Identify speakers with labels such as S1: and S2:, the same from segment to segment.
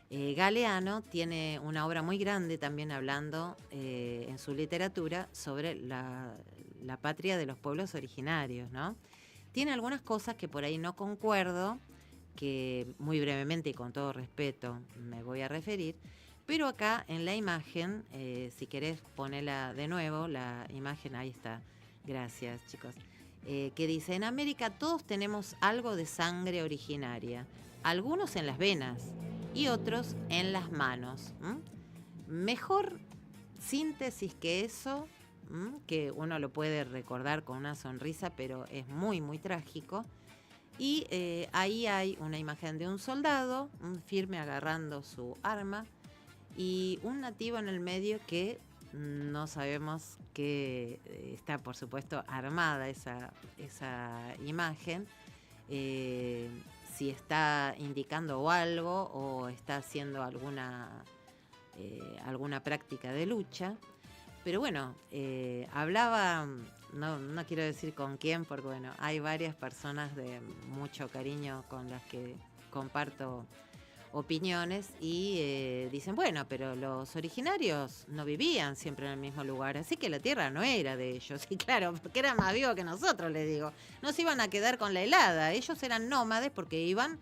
S1: Galeano tiene una obra muy grande también hablando en su literatura sobre la patria de los pueblos originarios, ¿no? Tiene algunas cosas que por ahí no concuerdo, que muy brevemente y con todo respeto me voy a referir, pero acá en la imagen, si querés ponerla de nuevo, la imagen, ahí está, gracias chicos, que dice: en América todos tenemos algo de sangre originaria, algunos en las venas y otros en las manos. Mejor síntesis que eso, que uno lo puede recordar con una sonrisa, pero es muy, muy trágico. Y ahí hay una imagen de un soldado, firme agarrando su arma, y un nativo en el medio que no sabemos que está, por supuesto, armada esa imagen. Si está indicando algo o está haciendo alguna práctica de lucha. Pero bueno, hablaba, no quiero decir con quién, porque bueno, hay varias personas de mucho cariño con las que comparto opiniones y dicen, bueno, pero los originarios no vivían siempre en el mismo lugar, así que la tierra no era de ellos. Y claro, porque eran más vivos que nosotros, les digo. No se iban a quedar con la helada, ellos eran nómades porque iban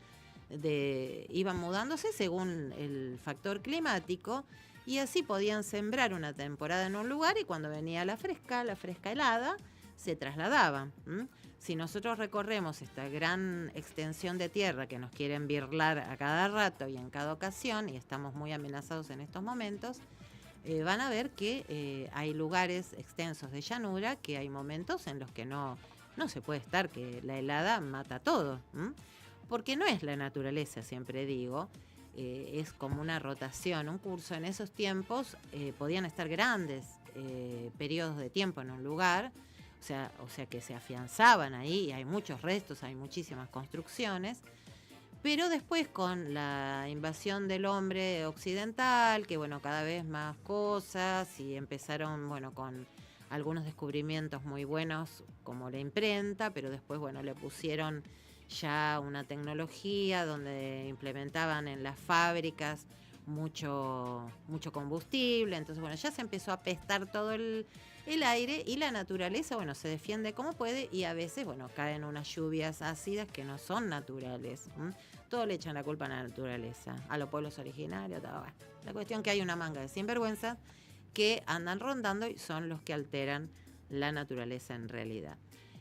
S1: mudándose según el factor climático, y así podían sembrar una temporada en un lugar y cuando venía la fresca helada, se trasladaban. Si nosotros recorremos esta gran extensión de tierra que nos quieren birlar a cada rato y en cada ocasión, y estamos muy amenazados en estos momentos, van a ver que hay lugares extensos de llanura, que hay momentos en los que no se puede estar, que la helada mata todo. Porque no es la naturaleza, siempre digo, es como una rotación, un curso. En esos tiempos podían estar grandes periodos de tiempo en un lugar, o sea que se afianzaban ahí, y hay muchos restos, hay muchísimas construcciones, pero después con la invasión del hombre occidental, que bueno, cada vez más cosas, y empezaron, bueno, con algunos descubrimientos muy buenos como la imprenta, pero después, bueno, le pusieron ya una tecnología donde implementaban en las fábricas mucho combustible. Entonces, bueno, ya se empezó a apestar todo el aire, y la naturaleza, bueno, se defiende como puede, y a veces, bueno, caen unas lluvias ácidas que no son naturales. Todo le echan la culpa a la naturaleza, a los pueblos originarios, todo. Bueno, la cuestión que hay una manga de sinvergüenzas que andan rondando y son los que alteran la naturaleza en realidad.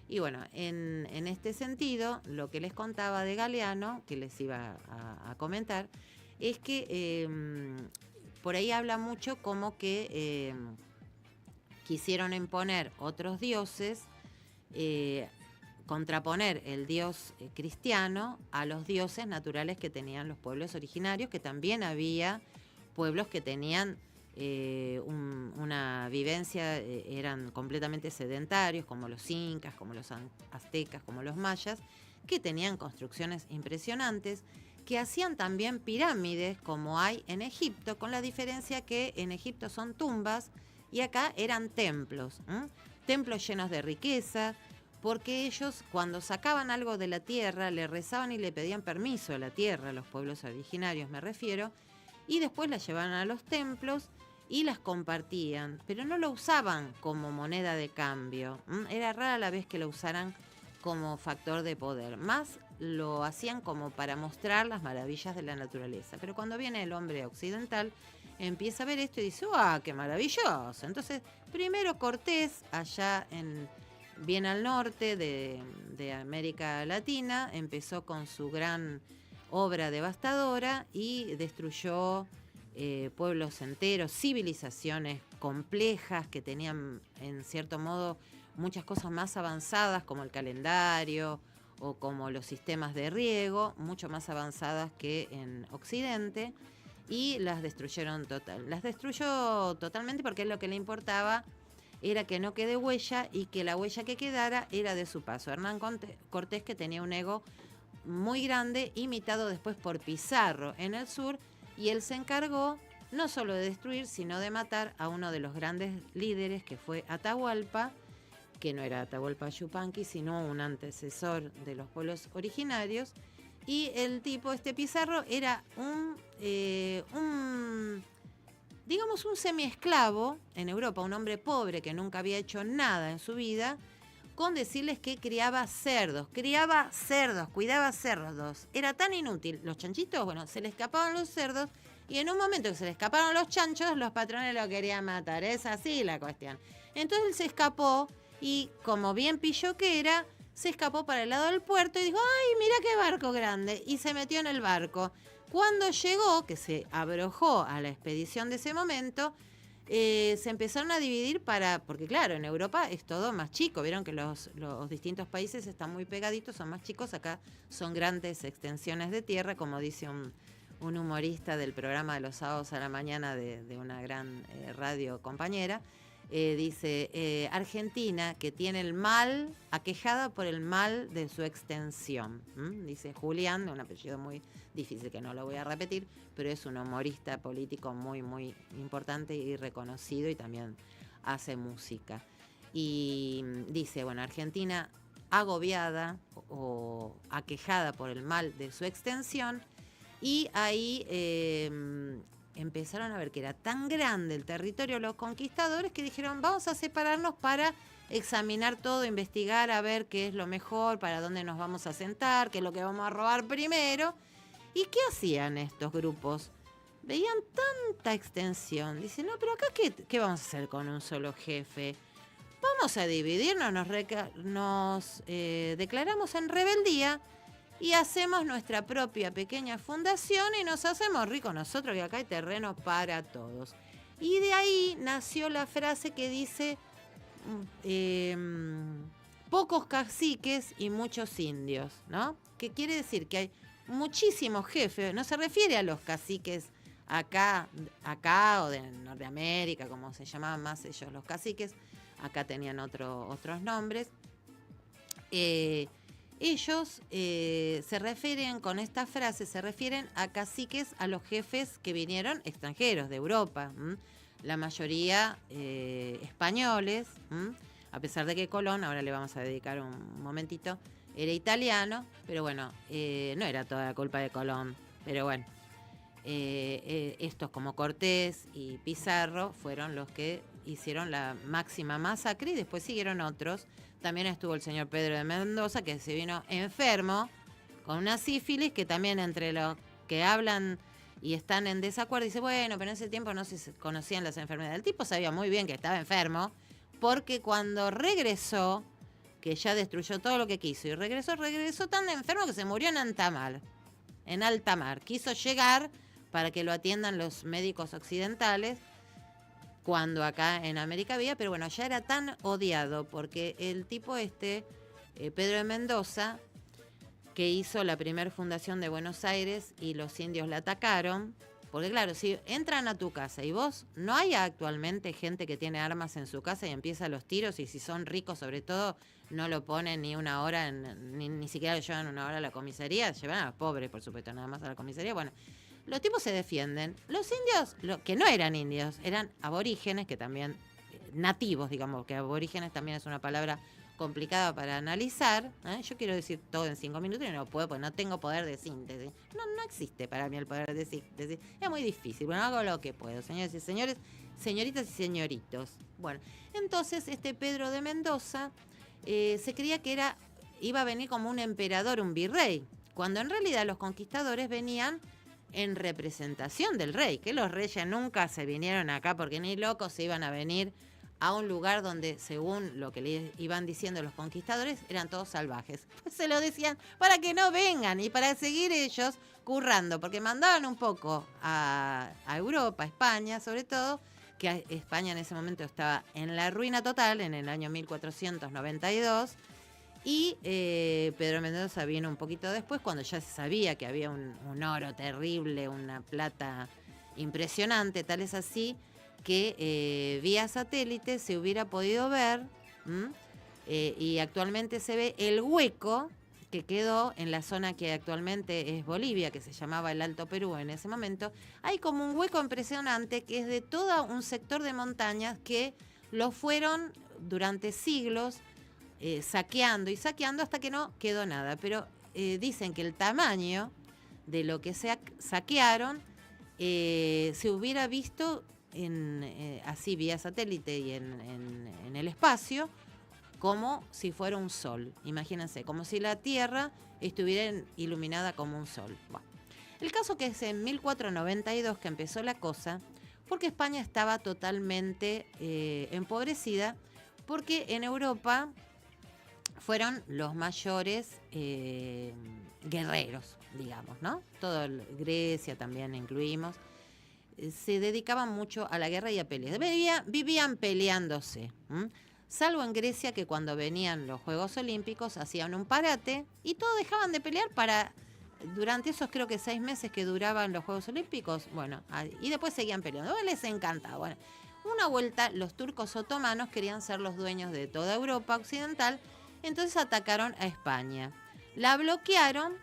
S1: Y bueno, en este sentido, lo que les contaba de Galeano, que les iba a comentar, es que por ahí habla mucho como que quisieron imponer otros dioses, contraponer el dios cristiano a los dioses naturales que tenían los pueblos originarios, que también había pueblos que tenían una vivencia, eran completamente sedentarios, como los incas, como los aztecas, como los mayas, que tenían construcciones impresionantes, que hacían también pirámides como hay en Egipto, con la diferencia que en Egipto son tumbas y acá eran templos, templos llenos de riqueza, porque ellos cuando sacaban algo de la tierra le rezaban y le pedían permiso a la tierra, los pueblos originarios me refiero, y después las llevaban a los templos y las compartían, pero no lo usaban como moneda de cambio. Era rara la vez que lo usaran como factor de poder, más lo hacían como para mostrar las maravillas de la naturaleza. Pero cuando viene el hombre occidental, empieza a ver esto y dice, ¡ah, qué maravilloso! Entonces, primero Cortés, allá bien al norte de América Latina, empezó con su gran obra devastadora y destruyó pueblos enteros, civilizaciones complejas que tenían en cierto modo muchas cosas más avanzadas como el calendario o como los sistemas de riego, mucho más avanzadas que en Occidente, y las destruyeron las destruyó totalmente, porque lo que le importaba era que no quede huella, y que la huella que quedara era de su paso. Hernán Cortés, que tenía un ego muy grande, imitado después por Pizarro en el sur, y él se encargó no solo de destruir, sino de matar a uno de los grandes líderes, que fue Atahualpa, que no era Atahualpa Yupanqui, sino un antecesor de los pueblos originarios. Y el tipo, este Pizarro, era un digamos, un semiesclavo en Europa, un hombre pobre que nunca había hecho nada en su vida, con decirles que criaba cerdos, cuidaba cerdos. Era tan inútil. Los chanchitos, bueno, se le escapaban los cerdos y en un momento que se le escaparon los chanchos, los patrones lo querían matar. Es así la cuestión. Entonces él se escapó y, como bien pillo que era, se escapó para el lado del puerto y dijo, ¡ay, mira qué barco grande! Y se metió en el barco. Cuando llegó, que se abrojó a la expedición de ese momento, se empezaron a dividir porque claro, en Europa es todo más chico. Vieron que los distintos países están muy pegaditos, son más chicos. Acá son grandes extensiones de tierra, como dice un humorista del programa de los sábados a la mañana de una gran radio compañera. Dice, Argentina, que tiene el mal, aquejada por el mal de su extensión. Dice Julián, de un apellido muy difícil que no lo voy a repetir, pero es un humorista político muy, muy importante y reconocido, y también hace música. Y dice, bueno, Argentina agobiada o aquejada por el mal de su extensión, y ahí empezaron a ver que era tan grande el territorio de los conquistadores que dijeron, vamos a separarnos para examinar todo, investigar, a ver qué es lo mejor, para dónde nos vamos a sentar, qué es lo que vamos a robar primero. ¿Y qué hacían estos grupos? Veían tanta extensión. Dicen, no, pero acá ¿qué vamos a hacer con un solo jefe? Vamos a dividirnos, nos declaramos en rebeldía y hacemos nuestra propia pequeña fundación y nos hacemos ricos nosotros, que acá hay terreno para todos. Y de ahí nació la frase que dice, pocos caciques y muchos indios, ¿no? Que quiere decir que hay muchísimos jefes, no se refiere a los caciques acá o de Norteamérica, como se llamaban más ellos los caciques, acá tenían otros nombres. Ellos se refieren, con esta frase, se refieren a caciques, a los jefes que vinieron extranjeros de Europa, la mayoría españoles, a pesar de que Colón, ahora le vamos a dedicar un momentito, era italiano, pero bueno, no era toda la culpa de Colón, pero bueno, estos como Cortés y Pizarro fueron los que hicieron la máxima masacre, y después siguieron otros. También estuvo el señor Pedro de Mendoza, que se vino enfermo con una sífilis, que también entre los que hablan y están en desacuerdo, dice, bueno, pero en ese tiempo no se conocían las enfermedades. El tipo sabía muy bien que estaba enfermo, porque cuando regresó, que ya destruyó todo lo que quiso, y regresó tan enfermo que se murió en alta mar. Quiso llegar para que lo atiendan los médicos occidentales, cuando acá en América había, pero bueno, ya era tan odiado, porque el tipo Pedro de Mendoza, que hizo la primera fundación de Buenos Aires y los indios la atacaron, porque claro, si entran a tu casa y vos, no hay actualmente gente que tiene armas en su casa y empieza los tiros, y si son ricos sobre todo, no lo ponen ni una hora, ni siquiera lo llevan una hora a la comisaría, llevan a los pobres, por supuesto, nada más a la comisaría. Bueno, los tipos se defienden. Los indios, que no eran indios, eran aborígenes, que también, nativos, digamos, que aborígenes también es una palabra complicada para analizar. Yo quiero decir todo en 5 minutos y no puedo, porque no tengo poder de síntesis. No existe para mí el poder de síntesis. Es muy difícil. Bueno, hago lo que puedo, señores y señores, señoritas y señoritos. Bueno, entonces Pedro de Mendoza se creía que iba a venir como un emperador, un virrey, cuando en realidad los conquistadores venían en representación del rey, que los reyes nunca se vinieron acá porque ni locos se iban a venir a un lugar donde, según lo que le iban diciendo los conquistadores, eran todos salvajes. Pues se lo decían para que no vengan y para seguir ellos currando, porque mandaban un poco a Europa, a España sobre todo, que España en ese momento estaba en la ruina total, en el año 1492, y Pedro Mendoza vino un poquito después, cuando ya se sabía que había un oro terrible, una plata impresionante, tal es así que vía satélite se hubiera podido ver, y actualmente se ve el hueco que quedó en la zona que actualmente es Bolivia, que se llamaba el Alto Perú en ese momento. Hay como un hueco impresionante que es de todo un sector de montañas que lo fueron durante siglos saqueando hasta que no quedó nada. Pero dicen que el tamaño de lo que se saquearon se hubiera visto así vía satélite y en el espacio como si fuera un sol. Imagínense, como si la Tierra estuviera iluminada como un sol. Bueno, el caso que es en 1492 que empezó la cosa, porque España estaba totalmente empobrecida, porque en Europa fueron los mayores guerreros, digamos, ¿no? Todo Grecia también incluimos. Se dedicaban mucho a la guerra y a peleas. Vivían peleándose. Salvo en Grecia, que cuando venían los Juegos Olímpicos hacían un parate y todos dejaban de pelear durante esos creo que 6 meses que duraban los Juegos Olímpicos, bueno, y después seguían peleando. Les encantaba. Bueno, una vuelta los turcos otomanos querían ser los dueños de toda Europa occidental, entonces atacaron a España. La bloquearon,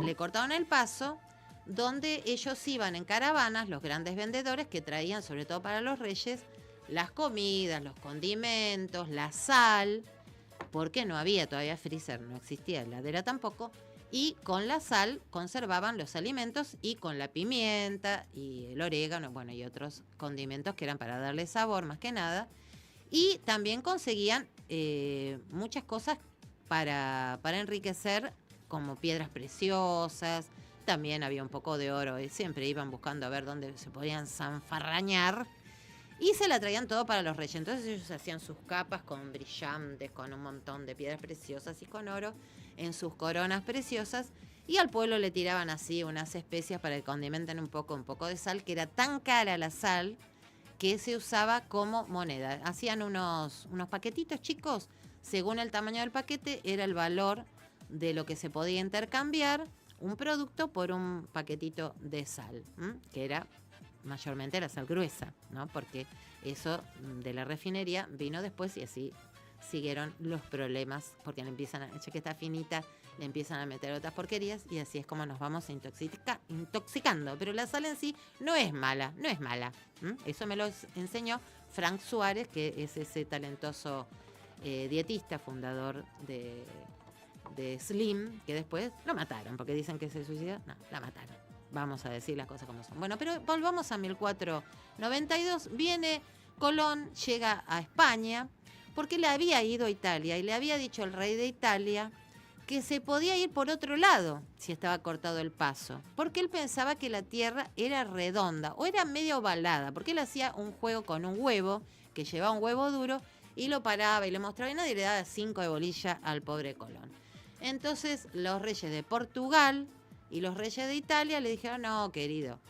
S1: le cortaron el paso, donde ellos iban en caravanas, los grandes vendedores que traían, sobre todo para los reyes, las comidas, los condimentos, la sal, porque no había todavía freezer, no existía heladera tampoco, y con la sal conservaban los alimentos y con la pimienta y el orégano, bueno, y otros condimentos que eran para darle sabor más que nada, y también conseguían muchas cosas para enriquecer, como piedras preciosas, también había un poco de oro, y siempre iban buscando a ver dónde se podían zanfarrañar, y se la traían todo para los reyes. Entonces ellos hacían sus capas con brillantes, con un montón de piedras preciosas y con oro en sus coronas preciosas, y al pueblo le tiraban así unas especias para que condimenten un poco de sal, que era tan cara la sal que se usaba como moneda. Hacían unos paquetitos chicos, según el tamaño del paquete era el valor de lo que se podía intercambiar un producto por un paquetito de sal, que era mayormente la sal gruesa, ¿no? Porque eso de la refinería vino después y así siguieron los problemas, porque le empiezan a, ya que está finita, le empiezan a meter otras porquerías y así es como nos vamos intoxicando. Pero la sal en sí no es mala. Eso me lo enseñó Frank Suárez, que es ese talentoso dietista, fundador de Slim, que después lo mataron, porque dicen que se suicidó. No, la mataron. Vamos a decir las cosas como son. Bueno, pero volvamos a 1492. Viene Colón, llega a España, porque le había ido a Italia y le había dicho al rey de Italia que se podía ir por otro lado si estaba cortado el paso, porque él pensaba que la tierra era redonda o era medio ovalada, porque él hacía un juego con un huevo, que llevaba un huevo duro, y lo paraba y le mostraba y nadie le daba 5 de bolilla al pobre Colón. Entonces los reyes de Portugal y los reyes de Italia le dijeron, no, querido.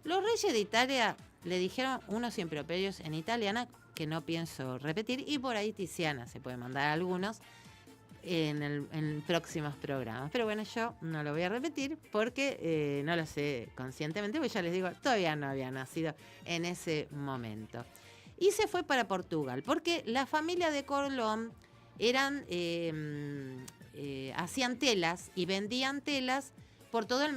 S1: Los reyes de Italia le dijeron unos improperios en italiana que no pienso repetir, y por ahí Tiziana se puede mandar algunos en próximos programas. Pero bueno, yo no lo voy a repetir porque no lo sé conscientemente, porque ya les digo, todavía no había nacido en ese momento. Y se fue para Portugal, porque la familia de Colón hacían telas y vendían telas por todo el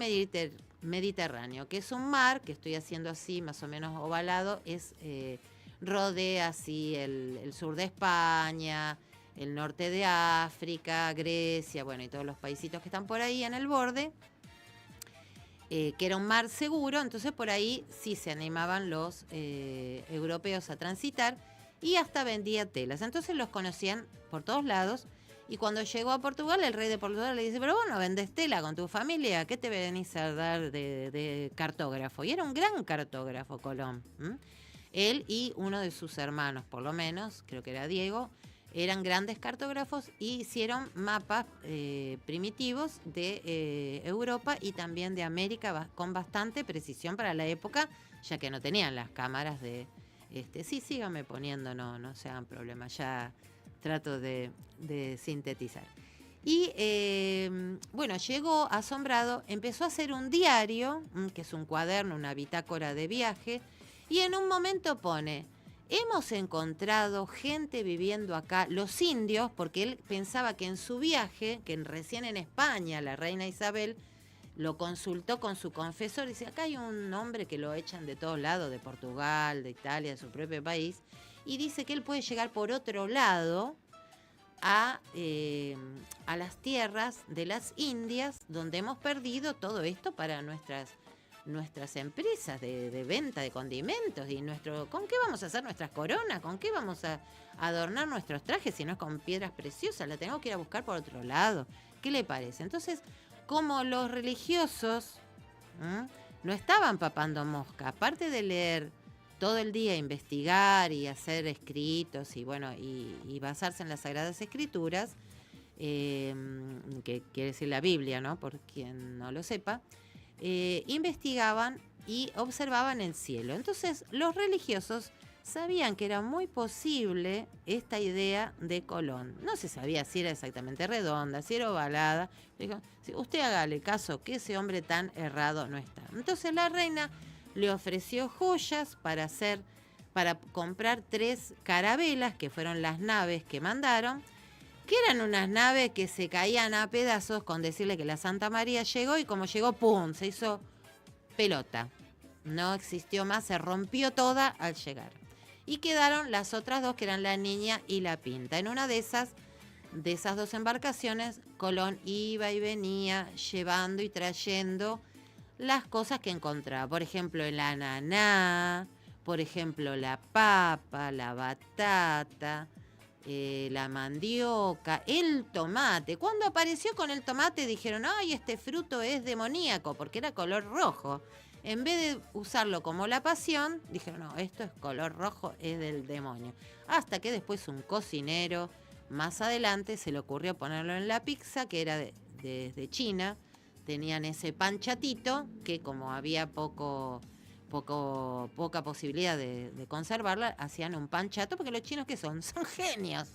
S1: Mediterráneo, que es un mar, que estoy haciendo así más o menos ovalado, rodea así el sur de España, el norte de África, Grecia, bueno, y todos los paisitos que están por ahí en el borde, que era un mar seguro, entonces por ahí sí se animaban los europeos a transitar y hasta vendía telas. Entonces los conocían por todos lados. Y cuando llegó a Portugal, el rey de Portugal le dice, pero vos no vendés tela con tu familia, ¿qué te venís a dar de cartógrafo? Y era un gran cartógrafo Colón. Él y uno de sus hermanos, por lo menos, creo que era Diego, eran grandes cartógrafos y hicieron mapas primitivos de Europa y también de América con bastante precisión para la época, ya que no tenían las cámaras de... sí, síganme poniendo, no se hagan problemas, ya trato de sintetizar. Y bueno, llegó asombrado, empezó a hacer un diario, que es un cuaderno, una bitácora de viaje, y en un momento pone... Hemos encontrado gente viviendo acá, los indios, porque él pensaba que en su viaje, que recién en España la reina Isabel lo consultó con su confesor, y dice, acá hay un hombre que lo echan de todos lados, de Portugal, de Italia, de su propio país, y dice que él puede llegar por otro lado a las tierras de las Indias, donde hemos perdido todo esto para nuestras nuestras empresas de venta de condimentos y ¿con qué vamos a hacer nuestras coronas? ¿Con qué vamos a adornar nuestros trajes si no es con piedras preciosas? La tenemos que ir a buscar por otro lado. ¿Qué le parece? Entonces, como los religiosos no estaban papando mosca, aparte de leer todo el día, investigar y hacer escritos y bueno, y basarse en las Sagradas Escrituras, que quiere decir la Biblia, ¿no? Por quien no lo sepa, investigaban y observaban el cielo. Entonces, los religiosos sabían que era muy posible esta idea de Colón. No se sabía si era exactamente redonda, si era ovalada. Dijo, usted hágale caso que ese hombre tan errado no está. Entonces la reina le ofreció joyas para comprar 3 carabelas, que fueron las naves que mandaron, que eran unas naves que se caían a pedazos con decirle que la Santa María llegó y como llegó, ¡pum!, se hizo pelota. No existió más, se rompió toda al llegar. Y quedaron las otras 2, que eran la Niña y la Pinta. En una de esas 2 embarcaciones, Colón iba y venía llevando y trayendo las cosas que encontraba. Por ejemplo, el ananá, por ejemplo, la papa, la batata, la mandioca, el tomate. Cuando apareció con el tomate dijeron, ¡ay, este fruto es demoníaco! Porque era color rojo. En vez de usarlo como la pasión, dijeron, no, esto es color rojo, es del demonio. Hasta que después un cocinero, más adelante, se le ocurrió ponerlo en la pizza, que era de China. Tenían ese pan chatito, que como había poca posibilidad de conservarla, hacían un pan chato, porque los chinos, ¿qué son? Son genios.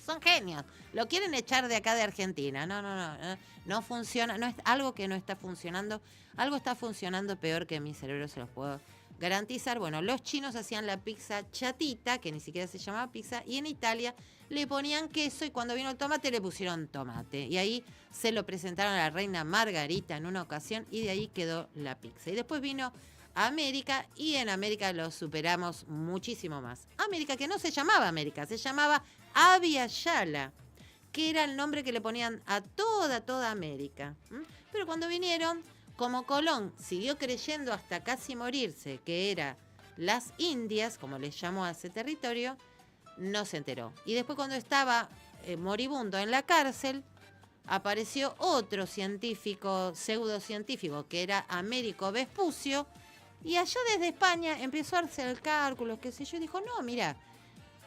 S1: Lo quieren echar de acá de Argentina. No funciona, no es algo que no está funcionando. Algo está funcionando peor que mi cerebro, se los puedo garantizar. Bueno, los chinos hacían la pizza chatita, que ni siquiera se llamaba pizza, y en Italia le ponían queso y cuando vino el tomate le pusieron tomate. Y ahí se lo presentaron a la reina Margarita en una ocasión y de ahí quedó la pizza. Y después vino a América y en América lo superamos muchísimo más. América, que no se llamaba América, se llamaba Abya Yala, que era el nombre que le ponían a toda América. Pero cuando vinieron, como Colón siguió creyendo hasta casi morirse que era las Indias, como les llamó a ese territorio, no se enteró. Y después, cuando estaba moribundo en la cárcel, apareció otro científico, pseudocientífico, que era Américo Vespucio, y allá desde España empezó a hacer el cálculo, qué sé yo, y dijo, no, mira,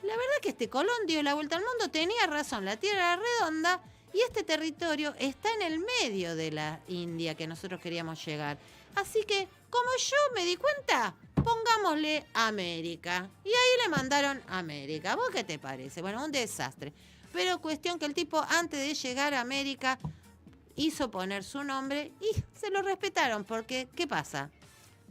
S1: la verdad que este Colón dio la vuelta al mundo, tenía razón, la Tierra era redonda, y este territorio está en el medio de la India que nosotros queríamos llegar. Así que, como yo me di cuenta, pongámosle América. Y ahí le mandaron América. ¿Vos qué te parece? Bueno, un desastre. Pero cuestión que el tipo, antes de llegar a América, hizo poner su nombre y se lo respetaron. Porque, ¿qué pasa?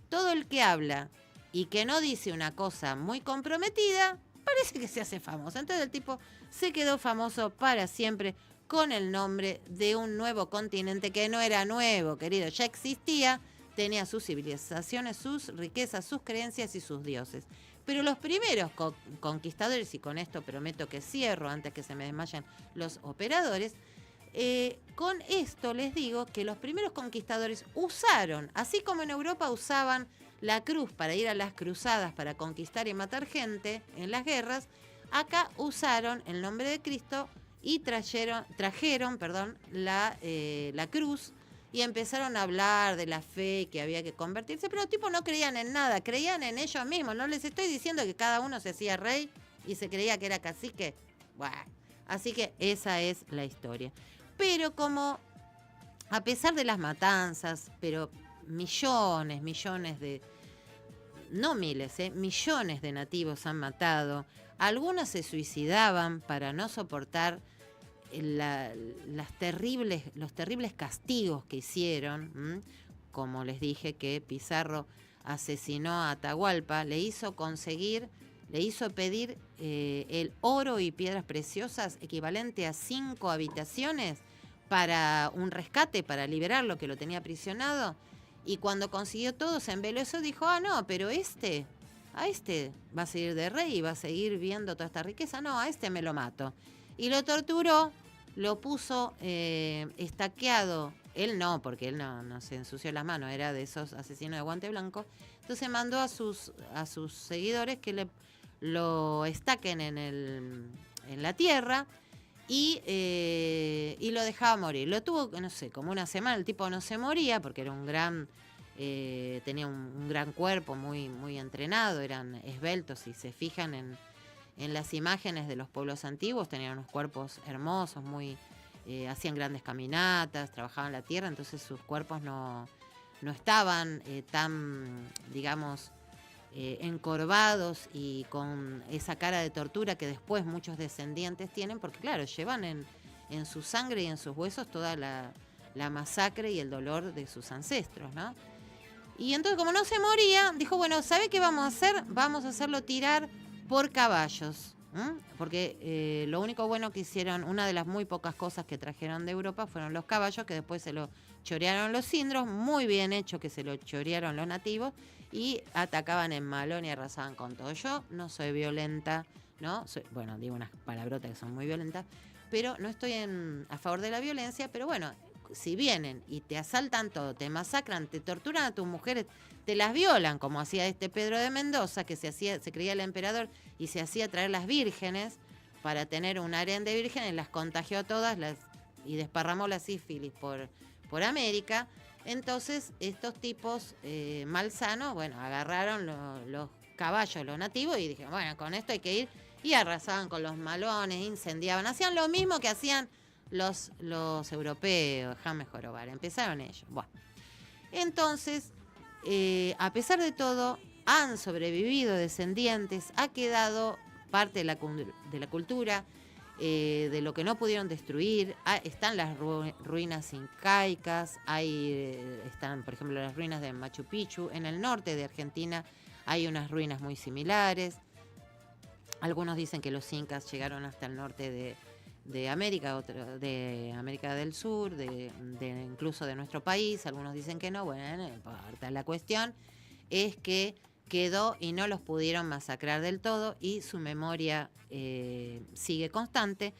S1: Todo el que habla y que no dice una cosa muy comprometida, parece que se hace famoso. Entonces el tipo se quedó famoso para siempre con el nombre de un nuevo continente que no era nuevo, querido, ya existía, tenía sus civilizaciones, sus riquezas, sus creencias y sus dioses. Pero los primeros conquistadores, y con esto prometo que cierro antes que se me desmayen los operadores, con esto les digo que los primeros conquistadores usaron, así como en Europa usaban la cruz para ir a las cruzadas para conquistar y matar gente en las guerras, acá usaron el nombre de Cristo y trajeron la cruz y empezaron a hablar de la fe, que había que convertirse, pero los tipos no creían en nada, creían en ellos mismos. No les estoy diciendo que cada uno se hacía rey y se creía que era cacique. Buah. Así que esa es la historia. Pero como, a pesar de las matanzas, pero millones de, no miles, millones de nativos han matado, algunos se suicidaban para no soportar los terribles castigos que hicieron, como les dije que Pizarro asesinó a Atahualpa, le hizo pedir el oro y piedras preciosas equivalente a 5 habitaciones para un rescate, para liberarlo, que lo tenía aprisionado, y cuando consiguió todo se embelesó, dijo, no, pero a este va a seguir de rey y va a seguir viendo toda esta riqueza, no, a este me lo mato. Y lo torturó, lo puso estaqueado él no, porque él no se ensució las manos, era de esos asesinos de guante blanco. Entonces mandó a sus seguidores que lo estaquen en la tierra y lo dejaba morir. Lo tuvo, no sé, como una semana. El tipo no se moría porque era tenía un gran cuerpo, muy, muy entrenado, eran esbeltos. Si se fijan en las imágenes de los pueblos antiguos, tenían unos cuerpos hermosos, hacían grandes caminatas, trabajaban la tierra, entonces sus cuerpos no estaban tan, digamos, encorvados y con esa cara de tortura que después muchos descendientes tienen, porque claro, llevan en su sangre y en sus huesos toda la masacre y el dolor de sus ancestros, ¿no? Y entonces, como no se moría, dijo, bueno, ¿sabe qué vamos a hacer? Vamos a hacerlo tirar por caballos. Porque lo único bueno que hicieron, una de las muy pocas cosas que trajeron de Europa fueron los caballos, que después se lo chorearon los indros, muy bien hecho que se lo chorearon los nativos, y atacaban en malón y arrasaban con todo. Yo no soy violenta, ¿no? Bueno, digo unas palabrotas que son muy violentas, pero no estoy a favor de la violencia, pero bueno, si vienen y te asaltan todo, te masacran, te torturan a tus mujeres, te las violan, como hacía este Pedro de Mendoza, que se creía el emperador y se hacía traer las vírgenes para tener un harén de vírgenes, las contagió a todas y desparramó la sífilis por América. Entonces, estos tipos malsanos, bueno, agarraron los caballos, los nativos, y dijeron, bueno, con esto hay que ir, y arrasaban con los malones, incendiaban, hacían lo mismo que hacían los europeos, déjame jorobar, empezaron ellos. Bueno, entonces, a pesar de todo, han sobrevivido descendientes, ha quedado parte de la cultura, de lo que no pudieron destruir. Están las ruinas incaicas, están, por ejemplo, las ruinas de Machu Picchu. En el norte de Argentina hay unas ruinas muy similares. Algunos dicen que los incas llegaron hasta el norte de América, de América del Sur, incluso de nuestro país. Algunos dicen que no, bueno, no importa. La cuestión es que quedó y no los pudieron masacrar del todo, y su memoria sigue constante.